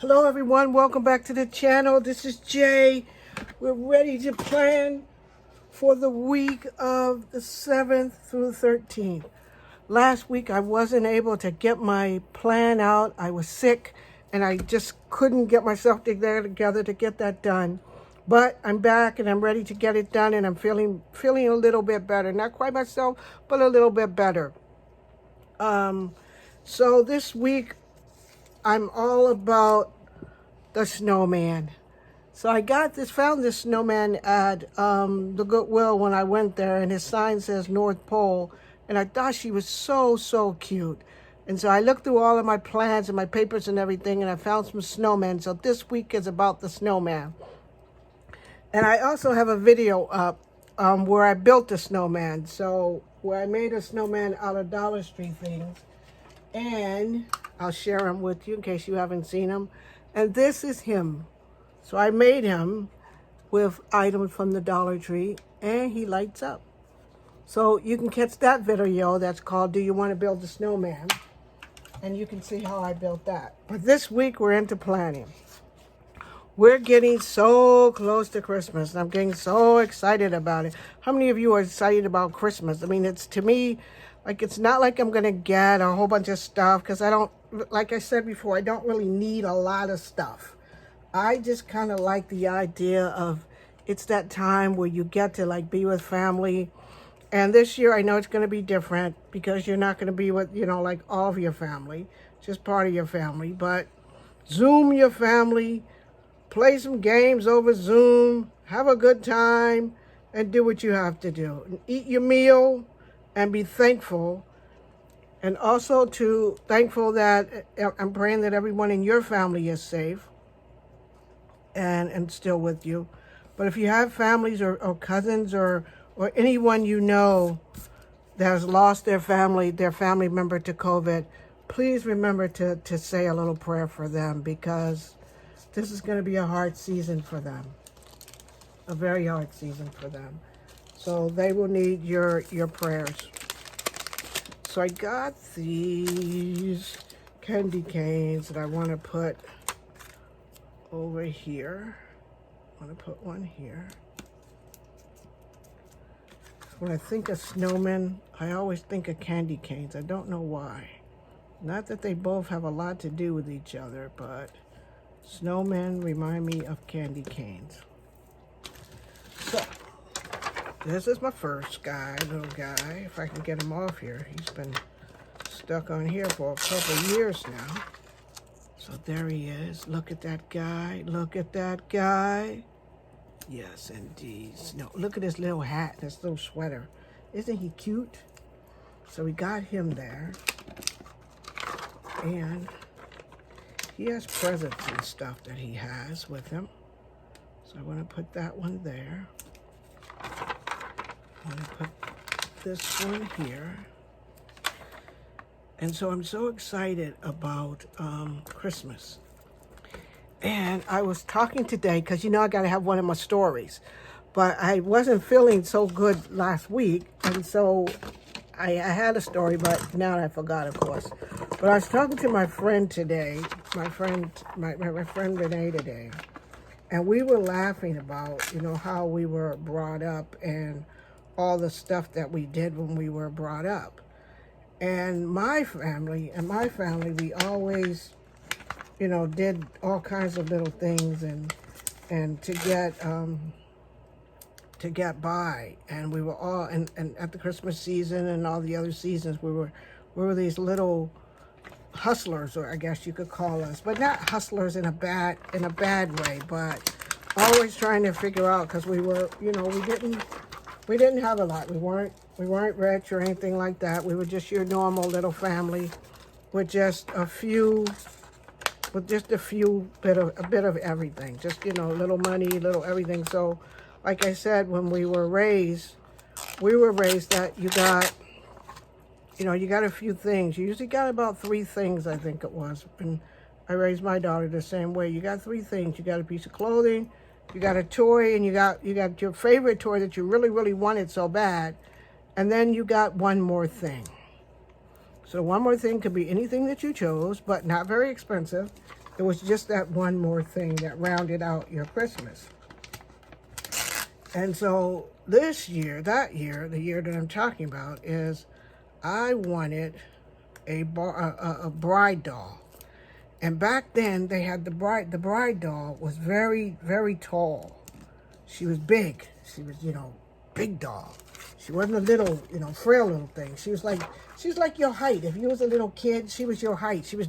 Hello everyone, welcome back to the channel. This is Jay. We're ready to plan for the week of the 7th through the 13th. Last week I wasn't able to get my plan out. I was sick and I just couldn't get myself together to get that done. But I'm back and I'm ready to get it done, and I'm feeling a little bit better. Not quite myself, but a little bit better. So this week I'm all about the snowman. So I found this snowman at the Goodwill when I went there, and his sign says North Pole, and I thought she was so cute. And so I looked through all of my plans and my papers and everything, and I found some snowmen. So this week is about the snowman. And I also have a video up where I built a snowman. So where I made a snowman out of Dollar Tree things. And I'll share them with you in case you haven't seen them. And this is him. So I made him with items from the Dollar Tree, and he lights up. So you can catch that video that's called Do You Want to Build a Snowman? And you can see how I built that. But this week we're into planning. We're getting so close to Christmas. I'm getting so excited about it. How many of you are excited about Christmas? I mean, it's, to me, like, it's not like I'm going to get a whole bunch of stuff, because I don't, like I said before, I don't really need a lot of stuff. I just kind of like the idea of, it's that time where you get to like be with family. And this year I know it's going to be different, because you're not going to be with, like all of your family, just part of your family. But Zoom your family, play some games over Zoom, have a good time, and do what you have to do. And eat your meal and be thankful. And also thankful that I'm praying that everyone in your family is safe and still with you. But if you have families or cousins or anyone you know that has lost their family member to COVID, please remember to say a little prayer for them, because this is going to be a hard season for them, a very hard season for them. So they will need your prayers. So I got these candy canes that I want to put over here. I want to put one here. When I think of snowmen, I always think of candy canes. I don't know why. Not that they both have a lot to do with each other, but snowmen remind me of candy canes. So, this is my first little guy. If I can get him off here. He's been stuck on here for a couple of years now. So there he is. Look at that guy. Look at that guy. Yes, indeed. Snow. Look at his little hat, this little sweater. Isn't he cute? So we got him there. And he has presents and stuff that he has with him. So I want to put that one there. I want to put this one here. And so I'm so excited about Christmas. And I was talking today, because I got to have one of my stories. But I wasn't feeling so good last week. And so I had a story, but now I forgot, of course. But I was talking to my friend today, my friend Renee today. And we were laughing about, how we were brought up and all the stuff that we did when we were brought up. And my family, we always, did all kinds of little things and to get by. And we were all, and at the Christmas season and all the other seasons, we were these little hustlers, or I guess you could call us, but not hustlers in a bad way, but always trying to figure out, because we were, we didn't have a lot. We weren't rich or anything like that. We were just your normal little family with just a bit of everything. Just, little money, little everything. So, like I said, when we were raised that you got, you got a few things. You usually got about 3 things, I think it was. And I raised my daughter the same way. You got 3 things. You got a piece of clothing, you got a toy, and you got your favorite toy that you really wanted so bad. And then you got one more thing. So one more thing could be anything that you chose, but not very expensive. It was just that one more thing that rounded out your Christmas. And so this year, that year, the year that I'm talking about, is I wanted a bride doll. And back then they had the bride doll was very, very tall. She was big. She was, big doll. She wasn't a little, frail little thing. She was like your height. If you was a little kid, she was your height. She was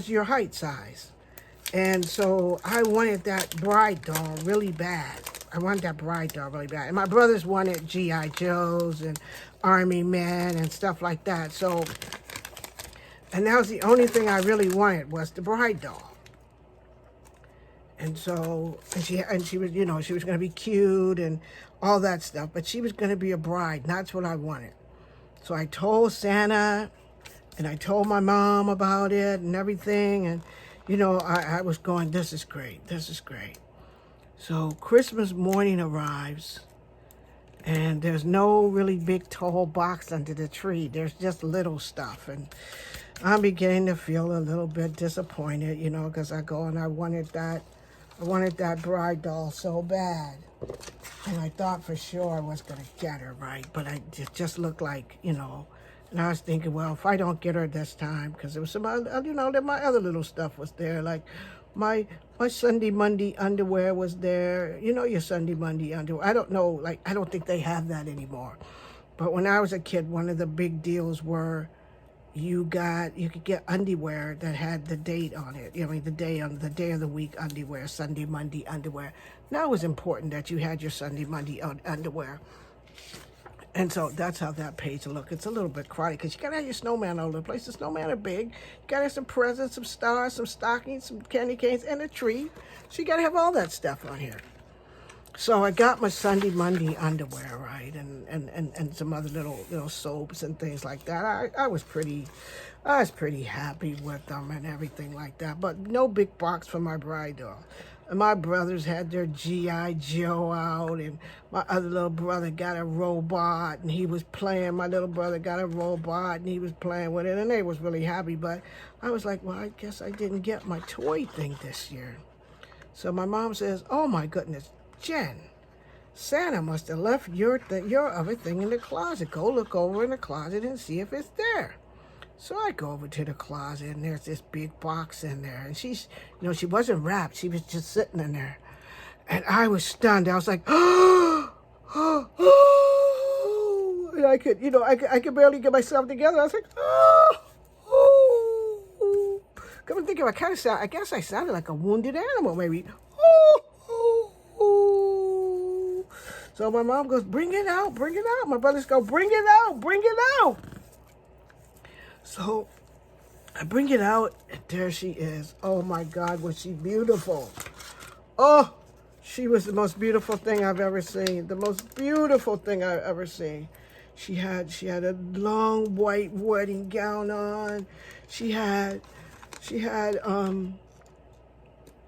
your height size. And so I wanted that bride doll really bad. I wanted that bride doll really bad. And my brothers wanted G.I. Joes and Army Men and stuff like that. So, and that was the only thing I really wanted was the bride doll. And so, and she was, she was going to be cute and all that stuff. But she was going to be a bride. And that's what I wanted. So I told Santa and I told my mom about it and everything. And, I was going, this is great. This is great. So Christmas morning arrives, and there's no really big tall box under the tree. There's just little stuff. And I'm beginning to feel a little bit disappointed, because I go and I wanted that bride doll so bad. And I thought for sure I was going to get her, right? But it just looked like, and I was thinking, well, if I don't get her this time, because there was some other, that my other little stuff was there, like my Sunday Monday underwear was there. Your Sunday Monday underwear. I don't know, I don't think they have that anymore. But when I was a kid, one of the big deals were you could get underwear that had the date on it. The day of the week underwear, Sunday Monday underwear. Now it was important that you had your Sunday Monday underwear. And so that's how that page look. It's a little bit crowded because you got to have your snowman all over the place. The snowman are big. You got to have some presents, some stars, some stockings, some candy canes, and a tree. So you got to have all that stuff on here. So I got my Sunday Monday underwear, right, and some other little soaps and things like that. I was pretty happy with them and everything like that. But no big box for my bride doll. And my brothers had their G.I. Joe out, and my other little brother got a robot, and he was playing. My little brother got a robot, and he was playing with it, and they was really happy. But I was like, well, I guess I didn't get my toy thing this year. So my mom says, oh, my goodness, Jen, Santa must have left your other thing in the closet. Go look over in the closet and see if it's there. So I go over to the closet, and there's this big box in there. And she's, she wasn't wrapped. She was just sitting in there. And I was stunned. I was like, oh, and I could barely get myself together. I was like, oh. Come and think of it, I guess I sounded like a wounded animal, maybe. So my mom goes, bring it out, bring it out. My brothers go, bring it out, bring it out. So I bring it out, and there she is. Oh, my God, was she beautiful. Oh, she was the most beautiful thing I've ever seen. The most beautiful thing I've ever seen. She had a long white wedding gown on. She had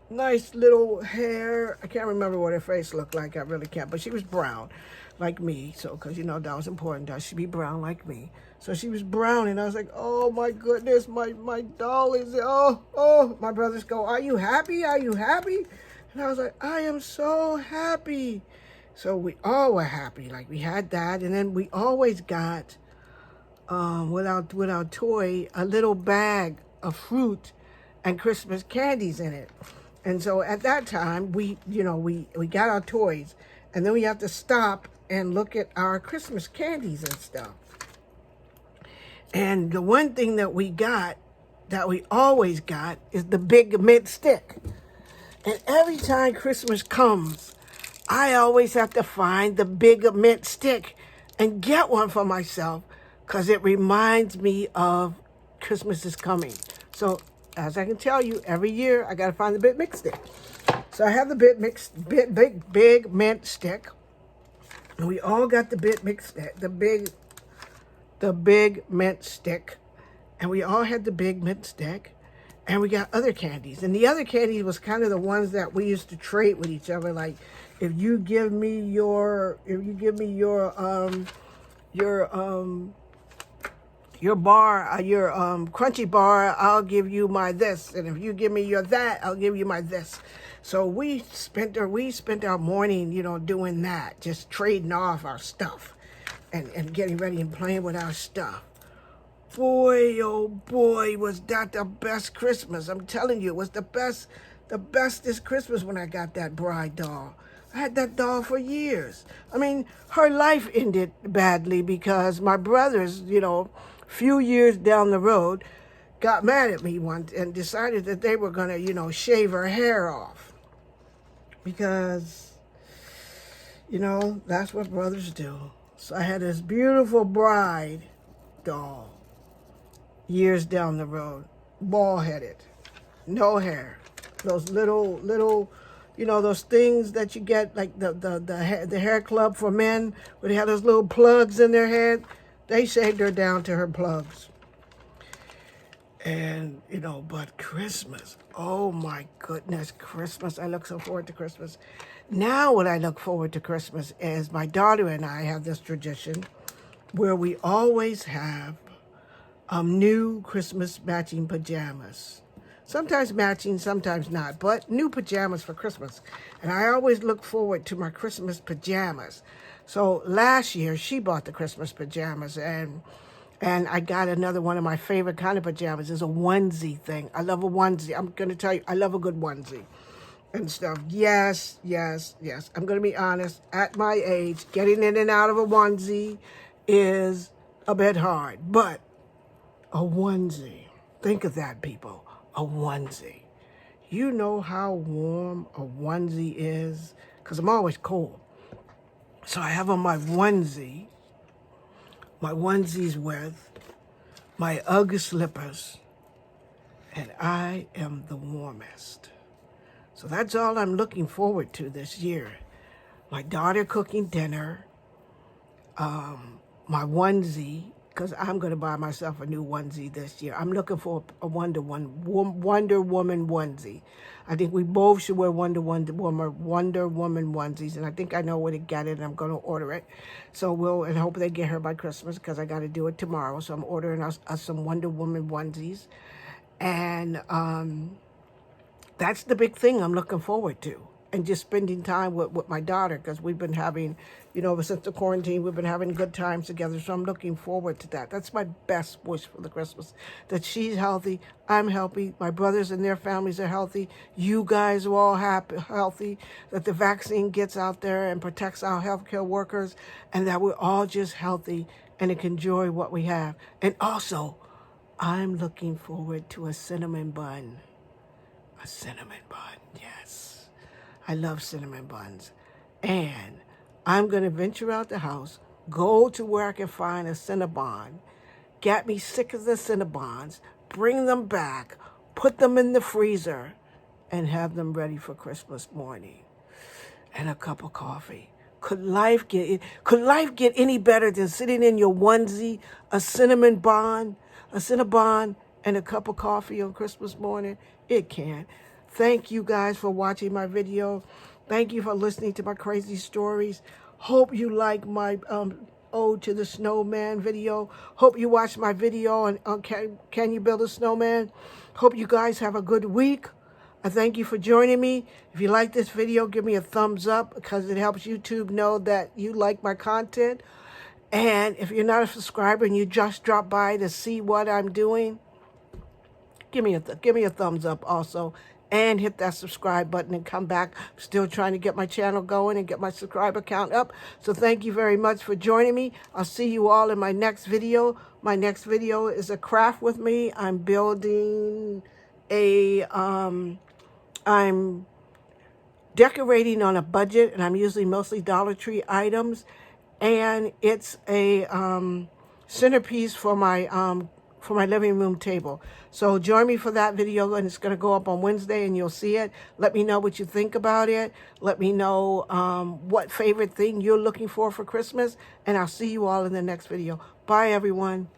nice little hair. I can't remember what her face looked like. I really can't. But she was brown, like me. So, because, that was important. That she be brown like me. So she was brown, and I was like, oh, my goodness, my doll is, oh. My brothers go, are you happy? Are you happy? And I was like, I am so happy. So we all were happy. Like, we had that, and then we always got, with our toy, a little bag of fruit and Christmas candies in it. And so at that time, we got our toys, and then we have to stop and look at our Christmas candies and stuff. And the one thing that we always got, is the big mint stick. And every time Christmas comes, I always have to find the big mint stick and get one for myself, because it reminds me of Christmas is coming. So, as I can tell you, every year I got to find the big mint stick. So I have the big mint stick, and we all got the big mint stick, the big mint stick, and we all had the big mint stick, and we got other candies. And the other candies was kind of the ones that we used to trade with each other. Like, if you give me your your bar, your crunchy bar, I'll give you my this, and if you give me your that, I'll give you my this. So we spent our morning, doing that, just trading off our stuff, and getting ready and playing with our stuff. Boy, oh boy, was that the best Christmas. I'm telling you, it was the bestest Christmas when I got that bride doll. I had that doll for years. I mean, her life ended badly because my brothers, few years down the road, got mad at me once and decided that they were going to, shave her hair off. Because, that's what brothers do. So I had this beautiful bride doll years down the road, bald-headed, no hair, those little, those things that you get, like the hair club for men, where they have those little plugs in their head. They shaved her down to her plugs. And, but Christmas, oh my goodness, Christmas, I look so forward to Christmas. Now what I look forward to Christmas is my daughter and I have this tradition where we always have new Christmas matching pajamas. Sometimes matching, sometimes not, but new pajamas for Christmas. And I always look forward to my Christmas pajamas. So last year, she bought the Christmas pajamas, and I got another one of my favorite kind of pajamas. It's a onesie thing. I love a onesie. I'm going to tell you, I love a good onesie and stuff. Yes. I'm going to be honest. At my age, getting in and out of a onesie is a bit hard, but a onesie. Think of that, people. A onesie. You know how warm a onesie is? Because I'm always cold. So I have on my onesie's with my Ugg slippers, and I am the warmest. So that's all I'm looking forward to this year. My daughter cooking dinner, my onesie, because I'm going to buy myself a new onesie this year. I'm looking for a Wonder Woman onesie. I think we both should wear Wonder Woman onesies, and I think I know where to get it, and I'm going to order it. So and hope they get her by Christmas, because I got to do it tomorrow. So I'm ordering us some Wonder Woman onesies, and that's the big thing I'm looking forward to. And just spending time with my daughter, because we've been having, since the quarantine, we've been having good times together. So I'm looking forward to that. That's my best wish for the Christmas, that she's healthy, I'm healthy, my brothers and their families are healthy, you guys are all healthy, that the vaccine gets out there and protects our healthcare workers, and that we're all just healthy and can enjoy what we have. And also, I'm looking forward to a cinnamon bun. A cinnamon bun, yes. I love cinnamon buns. And I'm going to venture out the house, go to where I can find a Cinnabon, get me sick of the Cinnabons, bring them back, put them in the freezer, and have them ready for Christmas morning. And a cup of coffee. Could life get any better than sitting in your onesie, a Cinnabon, and a cup of coffee on Christmas morning? It can. Thank you guys for watching my video. Thank you for listening to my crazy stories. Hope you like my Ode to the Snowman video. Hope you watched my video on Can You Build a Snowman? Hope you guys have a good week. I thank you for joining me. If you like this video, give me a thumbs up, because it helps YouTube know that you like my content. And if you're not a subscriber and you just dropped by to see what I'm doing, give me a thumbs up also, and hit that subscribe button and come back. I'm still trying to get my channel going and get my subscriber count up. So thank you very much for joining me. I'll see you all in my next video. My next video is a craft with me. I'm building I'm decorating on a budget, and I'm using mostly Dollar Tree items. And it's a centerpiece for my living room table. So join me for that video, and it's going to go up on Wednesday, and you'll see it. Let me know what you think about it. Let me know what favorite thing you're looking for Christmas, and I'll see you all in the next video. Bye, everyone.